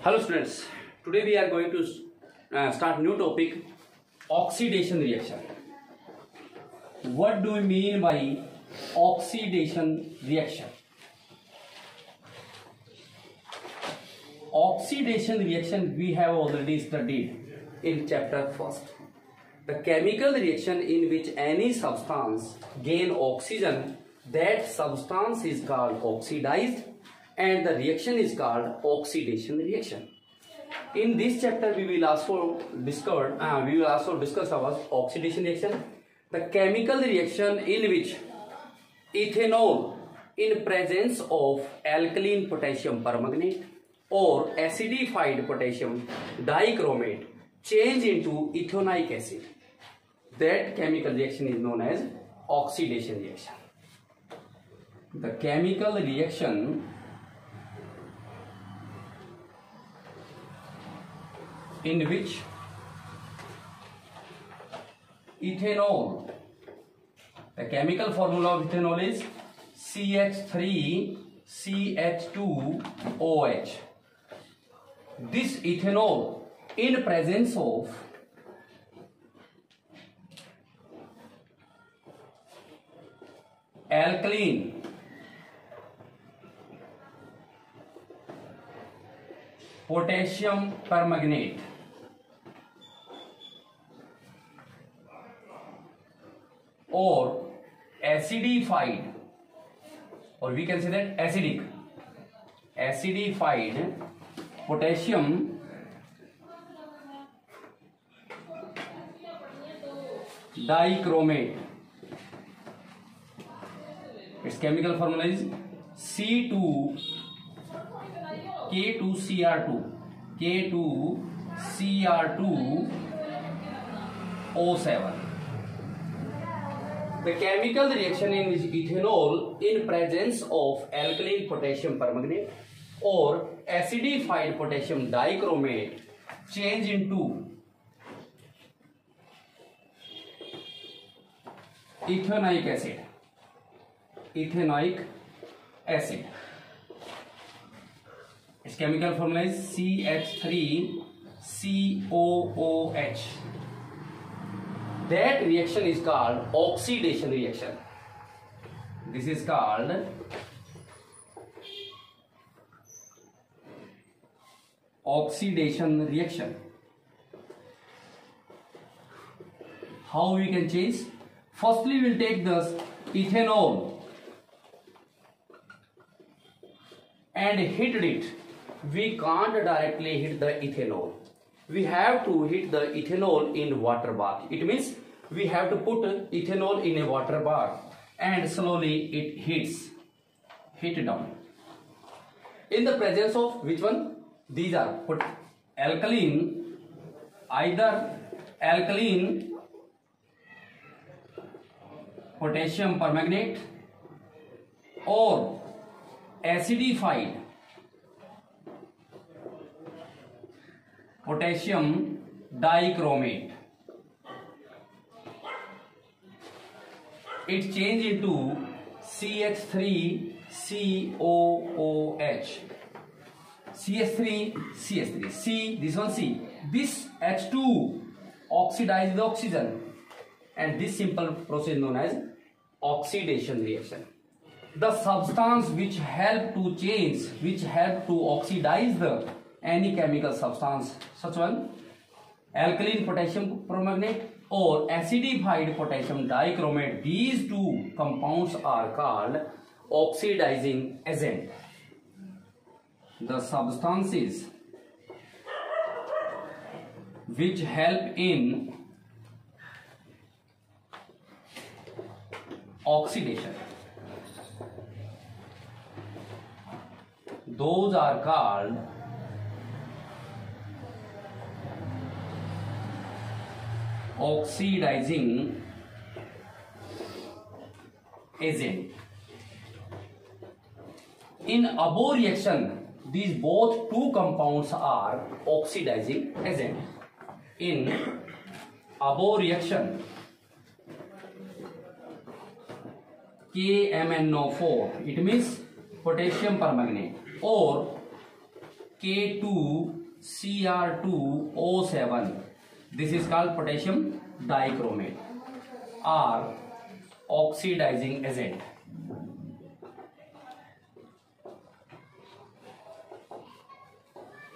Hello students, today we are going to start new topic, oxidation reaction. What do we mean by oxidation reaction? Oxidation reaction we have already studied in chapter first. The chemical reaction in which any substance gain oxygen, that substance is called oxidized and the reaction is called oxidation reaction. In this chapter we will also discuss about oxidation reaction, the chemical reaction in which ethanol in presence of alkaline potassium permanganate or acidified potassium dichromate change into ethanoic acid. That chemical reaction is known as oxidation reaction. The chemical reaction in which ethanol, the chemical formula of ethanol is CH3CH2OH. This ethanol in presence of alkaline potassium permanganate or acidified, or we can say that acidified potassium dichromate. Its chemical formula is K2CR2O7. The chemical reaction in which ethanol in presence of alkaline potassium permanganate or acidified potassium dichromate change into ethanoic acid. Its chemical formula is CH3COOH. That reaction is called oxidation reaction. This is called oxidation reaction. How we can change? Firstly, we will take this ethanol and hit it. We can't directly hit the ethanol. We have to hit the ethanol in water bath. It means we have to put ethanol in a water bath and slowly it hit down. In the presence of which one? These are put alkaline, either alkaline potassium permanganate or acidified potassium dichromate. It change into CH3COOH. CH3, C, this one C. This H2 oxidizes the oxygen, and this simple process known as oxidation reaction. The substance which help to oxidize the any chemical substance, such one alkaline potassium permanganate or acidified potassium dichromate, these two compounds are called oxidizing agent. The substances which help in oxidation, those are called oxidizing agent. In above reaction, these both two compounds are oxidizing agent. In above reaction, KMnO4, it means potassium permanganate, or K2 Cr2O7. This is called potassium dichromate or oxidizing agent.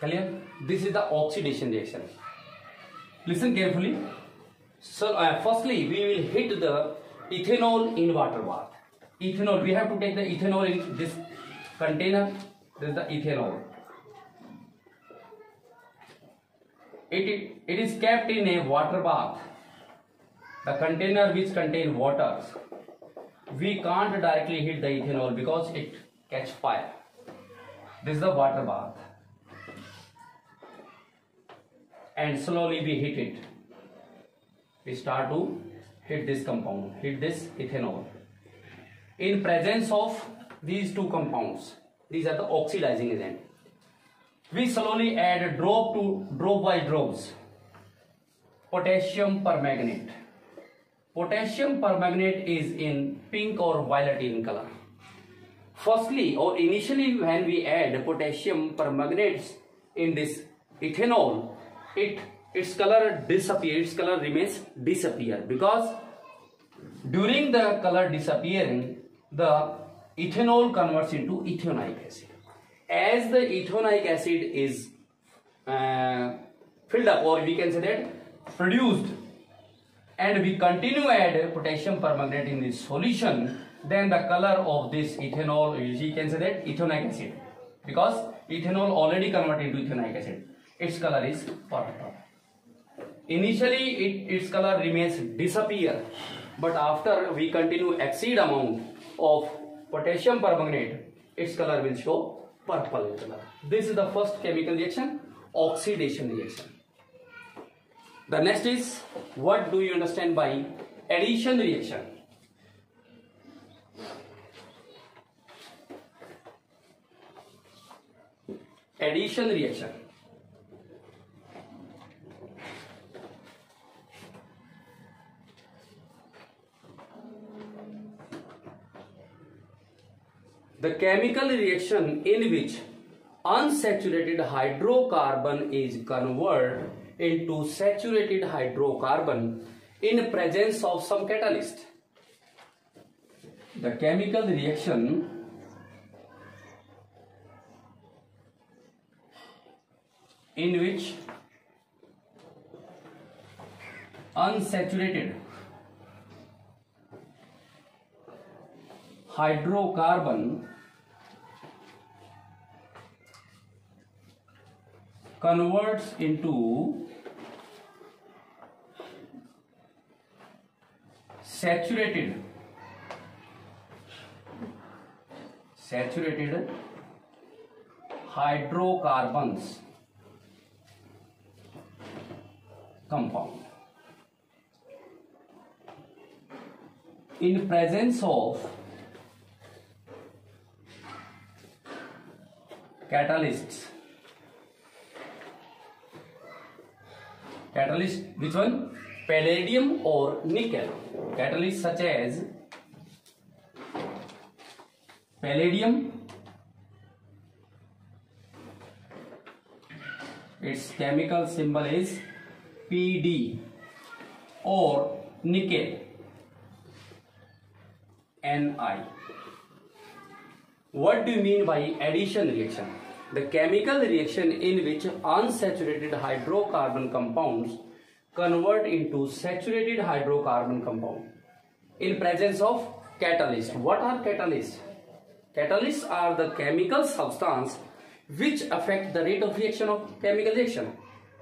Clear? This is the oxidation reaction. Listen carefully. So firstly we will hit the ethanol in water bath. Ethanol, we have to take the ethanol in this container. This is the ethanol. It is kept in a water bath, the container which contains water. We can't directly hit the ethanol because it catch fire. This is the water bath, and slowly we hit it. We start to hit this compound, hit this ethanol. In presence of these two compounds, these are the oxidizing agent. We slowly add drop by drops potassium permanganate. Potassium permanganate is in pink or violet in color. Firstly or initially when we add potassium permanganates in this ethanol, its color disappears, its color remains disappear, because during the color disappearing, the ethanol converts into ethanoic acid. As the ethanoic acid is filled up, or we can say that produced, and we continue add potassium permanganate in this solution, then the color of this ethanol, we can say that ethanoic acid, because ethanol already converted into ethanoic acid, its color is purple. Initially its color remains disappear, but after we continue exceed amount of potassium permanganate, its color will show purple color. This is the first chemical reaction, oxidation reaction. The next is, what do you understand by addition reaction? Addition reaction. The chemical reaction in which unsaturated hydrocarbon is converted into saturated hydrocarbon in presence of some catalyst. The chemical reaction in which unsaturated hydrocarbon converts into saturated hydrocarbons compound in presence of catalysts. Catalyst, which one? Palladium or nickel. Catalysts such as palladium, its chemical symbol is Pd, or nickel, Ni. What do you mean by addition reaction? The chemical reaction in which unsaturated hydrocarbon compounds convert into saturated hydrocarbon compound in presence of catalyst. What are catalysts? Catalysts are the chemical substance which affect the rate of reaction of chemical reaction,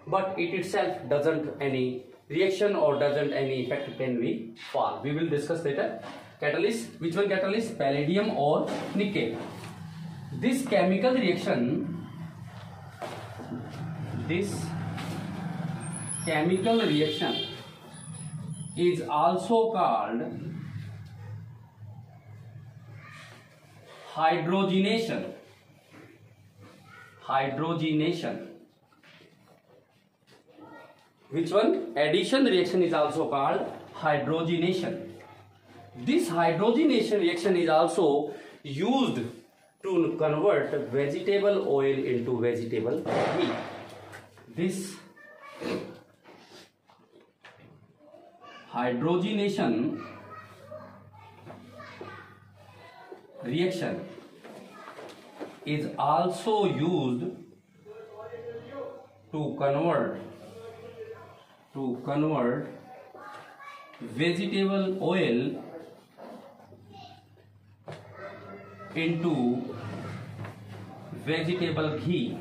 but it itself doesn't any reaction or doesn't any effect when we fall. We will discuss later. Catalyst, which one catalyst? Palladium or nickel. This chemical reaction is also called hydrogenation. Which one? Addition reaction is also called hydrogenation. This hydrogenation reaction is also used to convert vegetable oil into vegetable ghee. This hydrogenation reaction is also used to convert vegetable oil into vegetable ghee.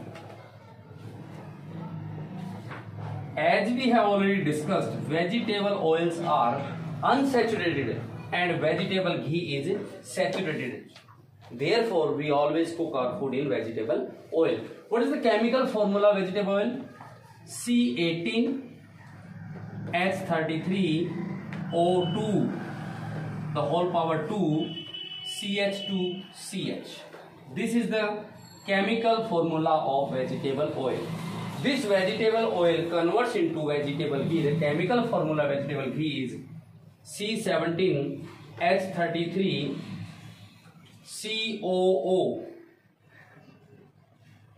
As we have already discussed, vegetable oils are unsaturated and vegetable ghee is saturated. Therefore, we always cook our food in vegetable oil. What is the chemical formula of vegetable oil? C18H33O2 the whole power 2 CH2CH. This is the chemical formula of vegetable oil. This vegetable oil converts into vegetable ghee. The chemical formula of vegetable ghee is C17H33COO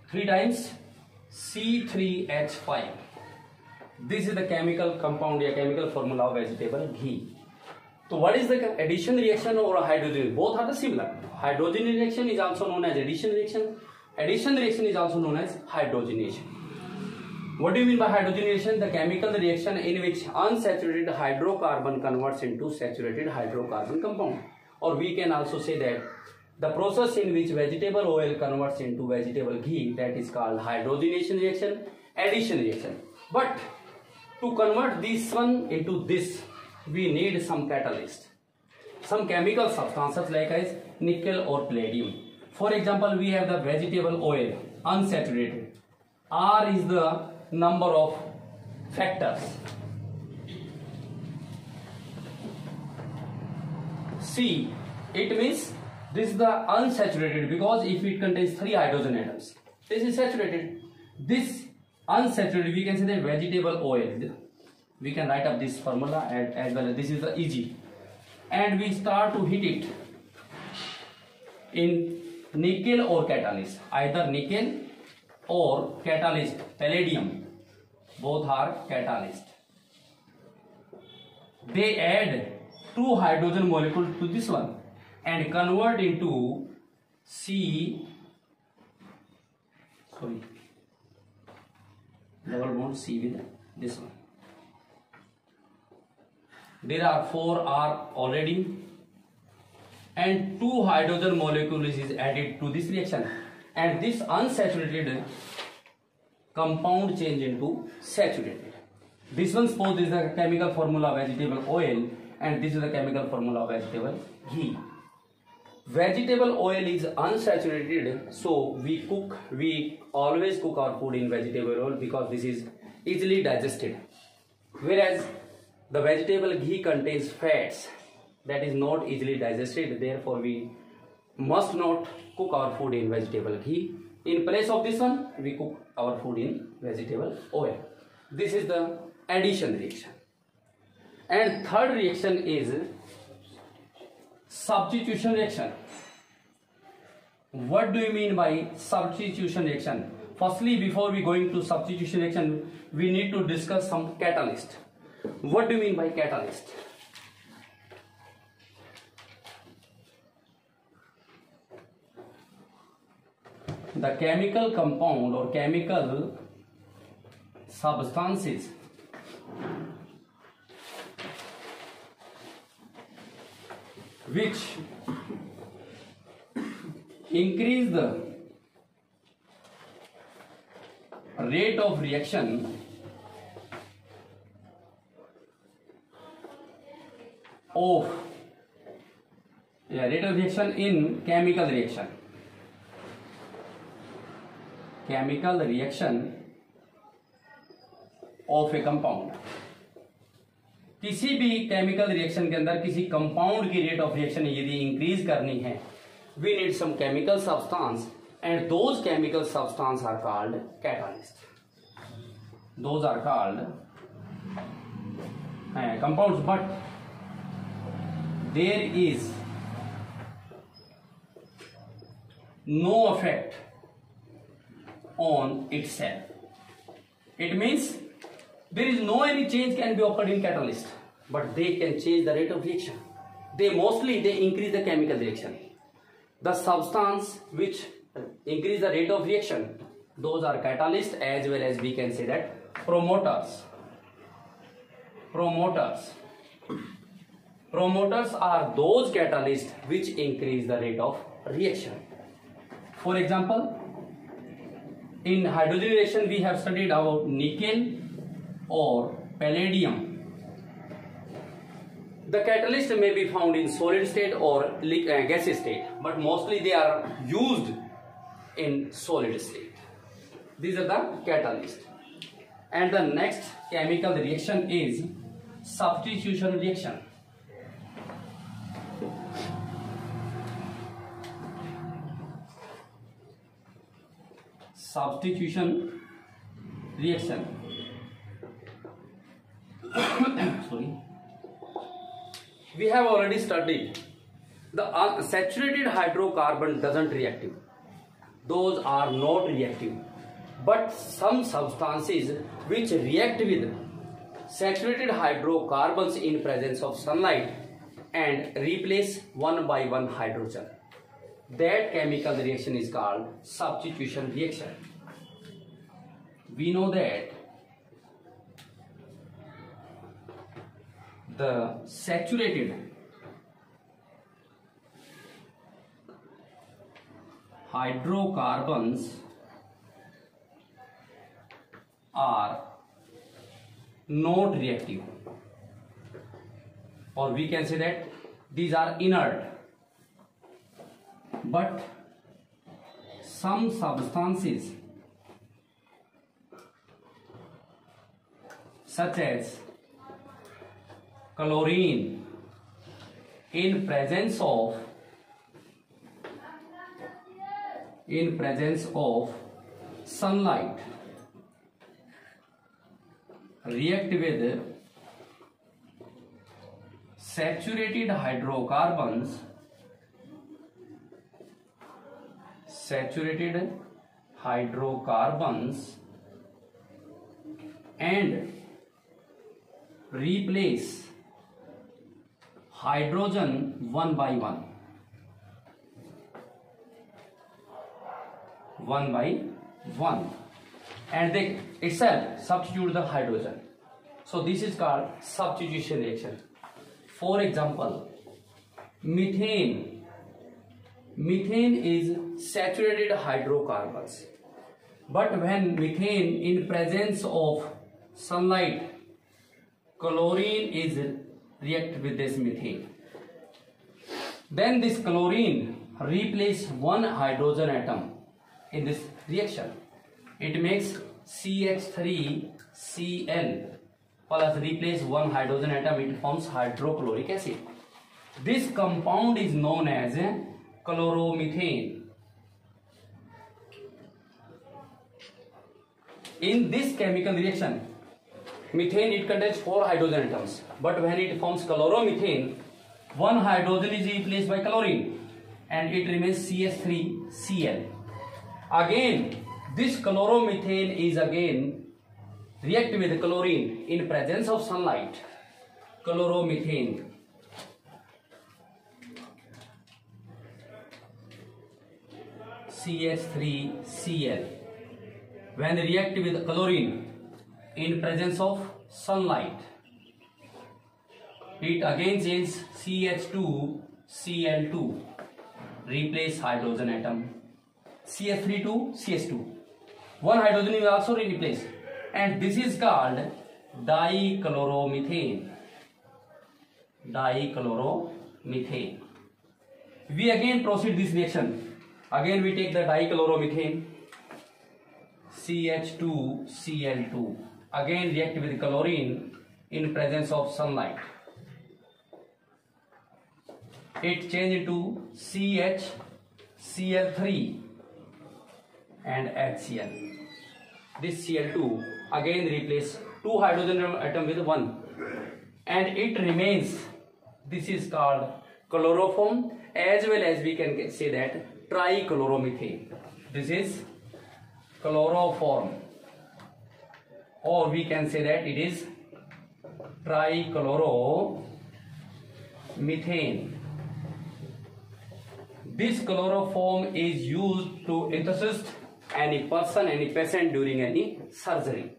3 times C3H5. This is the chemical compound or chemical formula of vegetable ghee. So what is the addition reaction or hydrogen? Both are the similar. Hydrogen reaction is also known as addition reaction. Addition reaction is also known as hydrogenation. What do you mean by hydrogenation? The chemical reaction in which unsaturated hydrocarbon converts into saturated hydrocarbon compound. Or we can also say that the process in which vegetable oil converts into vegetable ghee, that is called hydrogenation reaction, addition reaction. But to convert this one into this, we need some catalyst, some chemical substances like as nickel or palladium. For example, we have the vegetable oil unsaturated. R is the number of factors. C, it means this is the unsaturated because if it contains 3 hydrogen atoms, this is saturated. This unsaturated, we can say that vegetable oil. We can write up this formula as well as this is the EG. And we start to heat it in nickel or catalyst. Either nickel or catalyst, palladium. Both are catalyst. They add 2 hydrogen molecules to this one and convert into double bond C with this one. There are 4 R already and 2 hydrogen molecules is added to this reaction, and this unsaturated compound change into saturated. This one suppose this is the chemical formula of vegetable oil and this is the chemical formula of vegetable ghee. Vegetable oil is unsaturated, so we always cook our food in vegetable oil because this is easily digested. Whereas the vegetable ghee contains fats that is not easily digested, therefore we must not cook our food in vegetable ghee. In place of this one, we cook our food in vegetable oil. This is the addition reaction. And third reaction is substitution reaction. What do you mean by substitution reaction? Firstly, before we go into substitution reaction, we need to discuss some catalyst. What do you mean by catalyst? The chemical compound or chemical substances which increase the rate of reaction in chemical reaction of a compound. किसी भी chemical reaction के अंदर किसी compound की rate of reaction यदि increase करनी है, we need some chemical substance and those chemical substance are called catalyst. Those are called compounds, but there is no effect on itself. It means there is no any change can be occurred in catalyst, but they can change the rate of reaction. They increase the chemical reaction. The substance which increase the rate of reaction, those are catalysts, as well as we can say that promoters. Promoters are those catalysts which increase the rate of reaction. For example, in hydrogen reaction we have studied about nickel or palladium. The catalyst may be found in solid state or gaseous state, but mostly they are used in solid state. These are the catalysts. And the next chemical reaction is substitution reaction. Substitution reaction. Sorry. We have already studied the saturated hydrocarbon doesn't reactive. Those are not reactive. But some substances which react with saturated hydrocarbons in presence of sunlight and replace one by one hydrogen, that chemical reaction is called substitution reaction. We know that the saturated hydrocarbons are not reactive, or we can say that these are inert. But some substances such as chlorine in presence of sunlight react with saturated hydrocarbons and replace hydrogen one by one. And they itself substitute the hydrogen. So this is called substitution reaction. For example, methane is saturated hydrocarbons, but when methane in presence of sunlight, chlorine is react with this methane, then this chlorine replace one hydrogen atom in this reaction. It makes CH3Cl plus replace one hydrogen atom, it forms hydrochloric acid. This compound is known as chloromethane. In this chemical reaction, methane, it contains 4 hydrogen atoms, but when it forms chloromethane, one hydrogen is replaced by chlorine and it remains CH3Cl. Again, this chloromethane is again react with chlorine in presence of sunlight. Chloromethane CH3Cl, when react with chlorine in presence of sunlight, it again changes CH2Cl2, replace hydrogen atom, CH3 to CH2, one hydrogen is also replaced, and this is called dichloromethane. We again proceed this reaction. Again we take the dichloromethane, CH2Cl2, again react with chlorine in presence of sunlight. It change into CHCl3 and HCl. This Cl2 again replace 2 hydrogen atom with 1, and it remains. This is called chloroform, as well as we can say that trichloromethane. This is chloroform. or we can say that it is trichloromethane. This chloroform is used to assist any person, any patient during any surgery.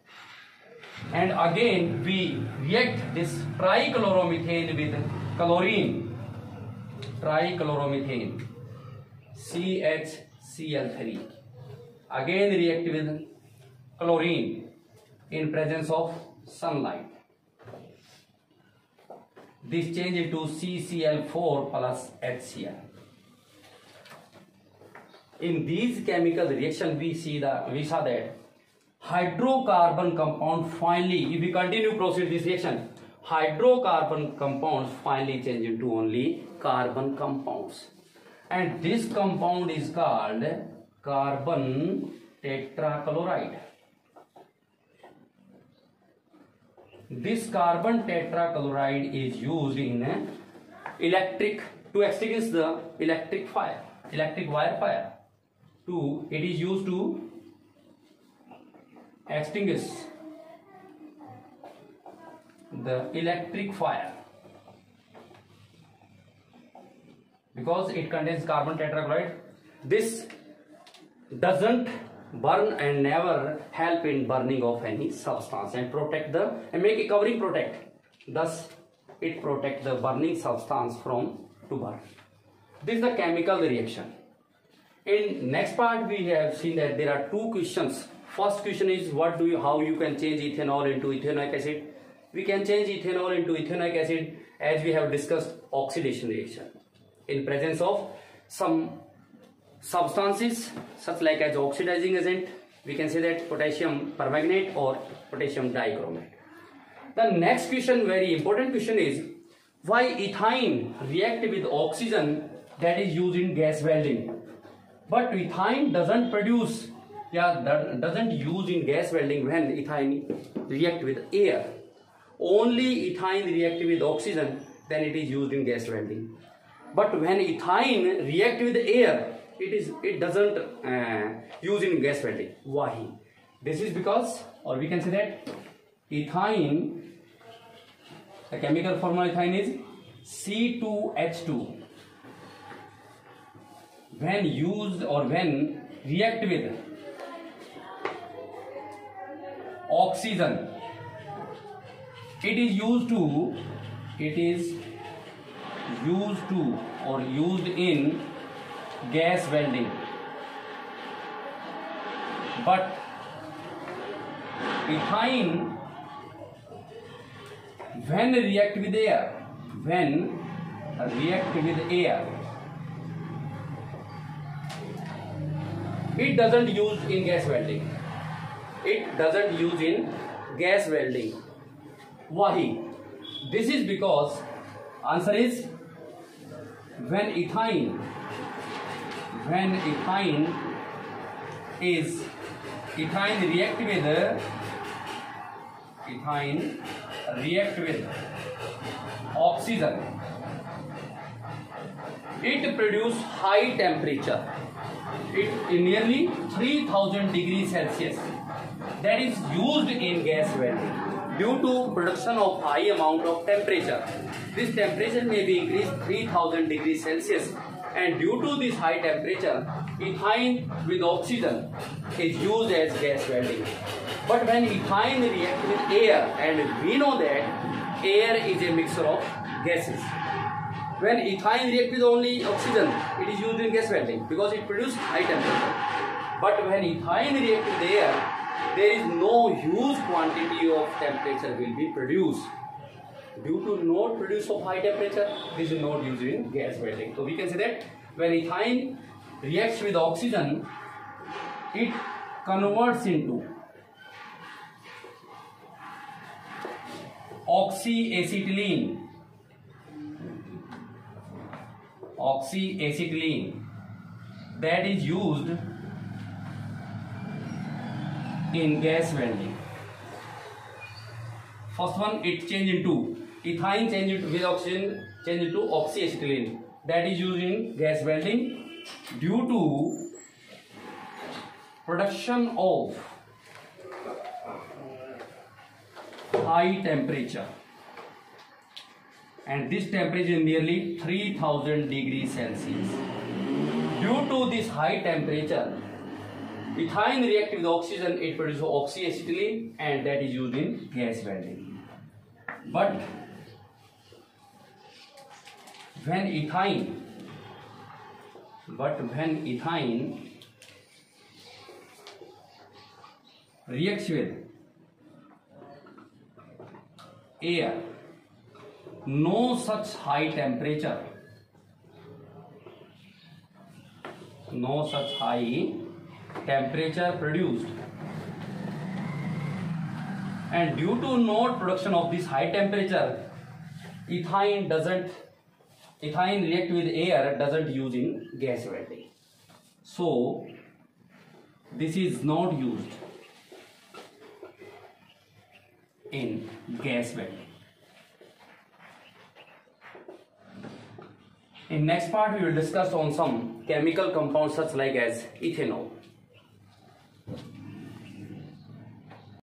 And again we react this trichloromethane with chlorine, trichloromethane, CHCl3. Again react with chlorine in presence of sunlight. This change into CCl4 plus HCl. In these chemical reaction we saw that hydrocarbon compound finally, if we continue proceed this reaction, hydrocarbon compounds finally change into only carbon compounds, and this compound is called carbon tetrachloride. This carbon tetrachloride is used in to extinguish the electric wire fire. It is used to extinguish the electric fire because it contains carbon tetrachloride. This doesn't burn and never help in burning of any substance and make a covering protect. Thus it protects the burning substance from to burn. This is the chemical reaction. In next part we have seen that there are two questions. First question is how you can change ethanol into ethanoic acid. We can change ethanol into ethanoic acid as we have discussed oxidation reaction in presence of some substances such like as oxidizing agent. We can say that potassium permanganate or potassium dichromate. The next question, very important question, is why ethine react with oxygen that is used in gas welding, but ethine doesn't use in gas welding when ethine react with air. Only ethine react with oxygen, then it is used in gas welding. But when ethine react with air, it doesn't use in gas welding. Why? This is because, or we can say that ethine, the chemical formula ethine is C2H2. When used or when react with oxygen, it is used in gas welding. But ethine, when react with air, it doesn't use in gas welding. Why? This is because answer is when ethine react with oxygen, it produce high temperature. It nearly 3000 degrees Celsius, that is used in gas welding due to production of high amount of temperature. This temperature may be increased 3000 degrees Celsius, and due to this high temperature, ethine with oxygen is used as gas welding. But when ethine reacts with air, and we know that air is a mixture of gases, when ethine reacts with only oxygen, it is used in gas welding because it produces high temperature. But when ethine reacts with air, there is no huge quantity of temperature will be produced. Due to not produce of high temperature, this is not used in gas welding. So we can say that when ethine reacts with oxygen, it converts into oxyacetylene, that is used in gas welding. First one, it change into ethine with oxygen, change into oxyacetylene, that is used in gas welding due to production of high temperature, and this temperature is nearly 3000 degrees Celsius. Due to this high temperature, ethane reacts with oxygen, it produces oxyacetylene, and that is used in gas welding. But when ethane reacts with air, no such high temperature produced, and due to no production of this high temperature, ethane react with air, doesn't use in gas welding. So this is not used in gas welding. In next part we will discuss on some chemical compounds such like as ethanol.